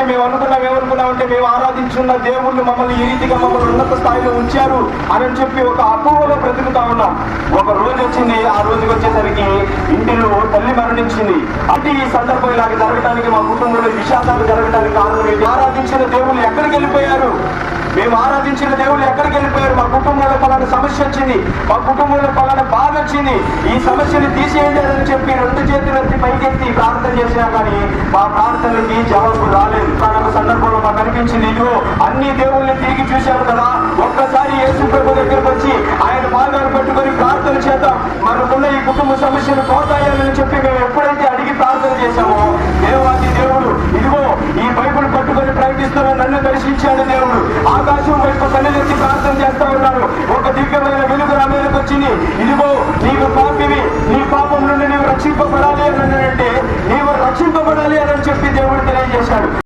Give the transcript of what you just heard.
మేము ఏమనుకున్నామంటే మేము ఆరాధించున్న దేవుళ్ళు మమ్మల్ని ఈ రీతిగా మమ్మల్ని ఉన్నత స్థాయిలో ఉంచారు అని చెప్పి ఒక అపోహలో బ్రతుకుతా ఉన్నాం. ఒక రోజు వచ్చింది, ఆ రోజుకి వచ్చేసరికి ఇంటిలో తల్లి మరణించింది. అంటే ఈ సందర్భం ఇలాగ జరగడానికి, మా కుటుంబంలో విషాదాలు జరగడానికి కారణం ఏంటి? ఆరాధించిన దేవుళ్ళు ఎక్కడికి వెళ్ళిపోయారు? మేము ఆరాధించిన దేవుళ్ళు ఎక్కడికి వెళ్ళిపోయారు? మా కుటుంబంలో పలానా సమస్య వచ్చింది, మా కుటుంబంలో పలానా బాధ వచ్చింది, ఈ సమస్యని తీసేయండి అని చెప్పి 2 చేతులెత్తి పైకెత్తి ప్రార్థన చేసినా కానీ మా ప్రార్థనలకి జవాబు రాలేదు. ఒక సందర్భంలో మాకు అనిపించింది, ఇదిగో అన్ని దేవుళ్ళని తిరిగి చూశాము కదా, ఒక్కసారి యేసు ప్రభు దగ్గరకు వచ్చి ఆయన పాదాలు పట్టుకొని ప్రార్థన చేద్దాం, మనకున్న ఈ కుటుంబ సమస్యలు పోతాయని చెప్పి మేము ఎప్పుడైతే అడిగి ప్రార్థన చేశామో, దేవాది దేవుడు ఇదిగో ఈ బైబుల్ పట్టుకొని ప్రయత్నిస్తున్న నన్ను దర్శించాడు. దేవుడు ఆకాశం వైపు కన్నులెత్తి ప్రార్థన చేస్తా ఉన్నాడు. ఒక దివ్యమైన వెలుగు నా మీదకి వచ్చింది. ఇదిగో నీవు పాపివి, నీ పాపం నుండి నీవు రక్షింపబడాలి అని అంటే నీవు రక్షింపబడాలి అని చెప్పి దేవుడు తెలియజేశాడు.